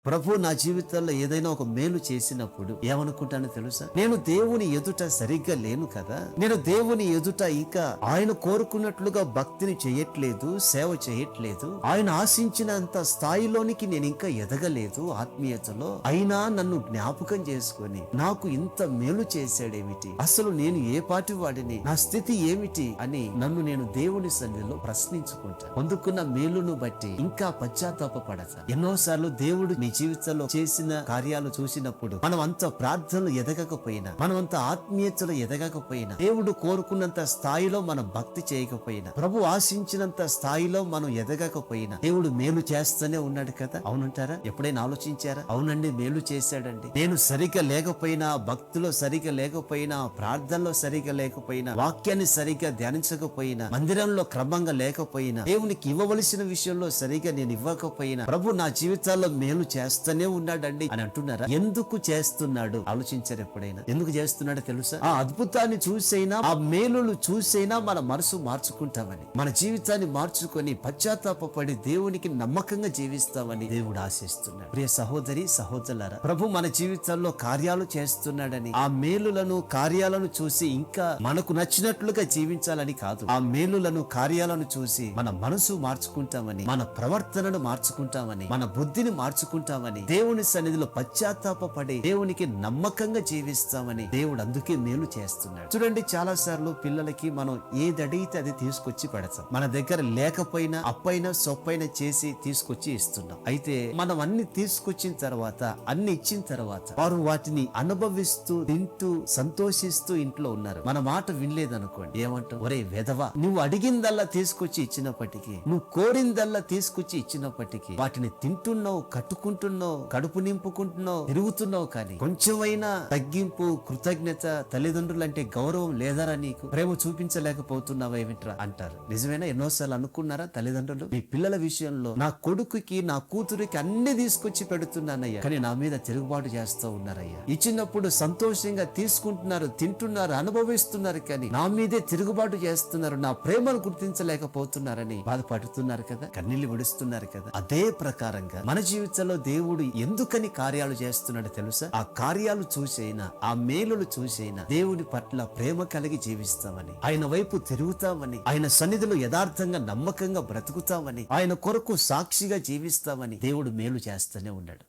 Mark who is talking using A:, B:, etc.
A: ప్రభు నా జీవితంలో ఏదైనా ఒక మేలు చేసినప్పుడు ఏమనుకుంటానో తెలుసా, నేను దేవుని ఎదుట సరిగ్గా లేను కదా, నేను దేవుని ఎదుట ఇంకా ఆయన కోరుకున్నట్లుగా భక్తిని చేయట్లేదు, సేవ చేయట్లేదు, ఆయన ఆశించినంత స్థాయిలోనికి నేను ఇంకా ఎదగలేదు ఆత్మీయతలో. అయినా నన్ను జ్ఞాపకం చేసుకొని నాకు ఇంత మేలు చేశాడేమిటి, అసలు నేను ఏ పాటి వాడిని, నా స్థితి ఏమిటి అని నన్ను నేను దేవుని సన్నిధిలో ప్రశ్నించుకుంటా. పొందుకున్న మేలును బట్టి ఇంకా పశ్చాత్తాపపడతా. ఎన్నోసార్లు దేవుడు నీ జీవితంలో చేసిన కార్యాలు చూసినప్పుడు మనం అంత ప్రార్థనలు ఎదగకపోయినా, మనం అంత ఆత్మీయతలు ఎదగకపోయినా, దేవుడు కోరుకున్నంత స్థాయిలో మనం భక్తి చేయకపోయినా, ప్రభు ఆశించినంత స్థాయిలో మనం ఎదగకపోయినా దేవుడు మేలు చేస్తూనే ఉన్నాడు కదా. అవునంటారా? ఎప్పుడైనా ఆలోచించారా? అవునండి, మేలు చేశాడండి. నేను సరిగ్గా లేకపోయినా, భక్తిలో సరిగ్గా లేకపోయినా, ప్రార్థనలో సరిగ్గా లేకపోయినా, వాక్యాన్ని సరిగ్గా ధ్యానించకపోయినా, మందిరంలో క్రమంగా లేకపోయినా, దేవునికి ఇవ్వవలసిన విషయంలో సరిగ్గా నేను ఇవ్వకపోయినా, ప్రభు నా జీవితాల్లో మేలు చేస్తూనే ఉన్నాడండి అని అంటున్నారా? ఎందుకు చేస్తున్నాడు ఆలోచించారు ఎప్పుడైనా? ఎందుకు చేస్తున్నాడో తెలుసా? ఆ అద్భుతాన్ని చూసైనా, ఆ మేలులు చూసైనా మన మనసు మార్చుకుంటామని, మన జీవితాన్ని మార్చుకొని పశ్చాత్తాపడి దేవునికి నమ్మకంగా జీవిస్తామని దేవుడు ఆశిస్తున్నాడు. ప్రియ సహోదరి సహోదరులారా, ప్రభు మన జీవితాల్లో కార్యాలు చేస్తున్నాడని, ఆ మేలులను కార్యాలను చూసి ఇంకా మనకు నచ్చినట్లుగా జీవించాలని కాదు, ఆ మేలులను కార్యాలను చూసి మన మనసు మార్చుకుంటామని, మన ప్రవర్తనను మార్చుకుంటామని, మన బుద్ధిని మార్చుకుంటామని, దేవుని సన్నిధిలో పశ్చాత్తాపడి దేవునికి నమ్మకంగా జీవిస్తామని దేవుడు అందుకే మేలు చేస్తున్నాడు. చూడండి, చాలా సార్లు పిల్లలకి మనం ఏది అడిగితే అది తీసుకొచ్చి పెడతాం. మన దగ్గర లేకపోయినా అప్పైనా సొప్పైనా చేసి తీసుకొచ్చి ఇస్తున్నాం. అయితే మనం అన్ని తీసుకొచ్చిన తర్వాత, అన్ని ఇచ్చిన తర్వాత వారు వాటిని అనుభవిస్తూ తింటూ సంతోషిస్తూ ఇంట్లో ఉన్నారు. మన మాట వినలేదనుకోండి, ఏమంటాం? ఒరే వెధవా, నువ్వు అడిగిందల్లా తీసుకొచ్చి ఇచ్చినప్పటికీ, నువ్వు కోరిందల్లా తీసుకొచ్చి ఇచ్చినప్పటికీ వాటిని తింటున్నావు, కట్టుకుంటున్నావు, కడుపు నింపుకుంటున్నావు, తిరుగుతున్నావు, కానీ కొంచెమైనా తగ్గింపు, కృతజ్ఞత, తల్లిదండ్రులు అంటే గౌరవం లేదరా, నీకు ప్రేమ చూపించలేకపోతున్నావా ఏమిట్రా అంటారు. నిజమేనా? ఎన్నోసార్లు అనుకున్నారా తల్లిదండ్రులు మీ పిల్లల విషయంలో, నా కొడుకుకి నా కూతురికి అన్ని తీసుకొచ్చి పెడుతున్నానయ్యా, కానీ నా మీద తిరుగుబాటు చేస్తూ ఉన్నారయ్యా. ఇచ్చినప్పుడు సంతోషంగా తీసుకుంటున్నారు, తింటున్నారు, అనుభవిస్తున్నారు, కానీ నా మీదే తిరుగుబాటు చేస్తున్నారు, నా ప్రేమను గుర్తించలేకపోతున్నారని బాధపడుతున్నారు కదా, కన్నీళ్లు విడుస్తున్నారు కదా. అదే ప్రకారంగా మన జీవితంలో దేవుడు ఎందుకని కార్యాలు చేస్తున్నాడో తెలుసా? ఆ కార్యాలు చూసైనా, ఆ మేలులు చూసైనా దేవుడి పట్ల ప్రేమ కలిగి జీవిస్తామని, ఆయన వైపు తిరుగుతామని, ఆయన సన్నిధిలో యథార్థంగా నమ్మకంగా బ్రతుకుతామని, ఆయన కొరకు సాక్షిగా జీవిస్తామని దేవుడు మేలు చేస్తూనే ఉన్నాడు.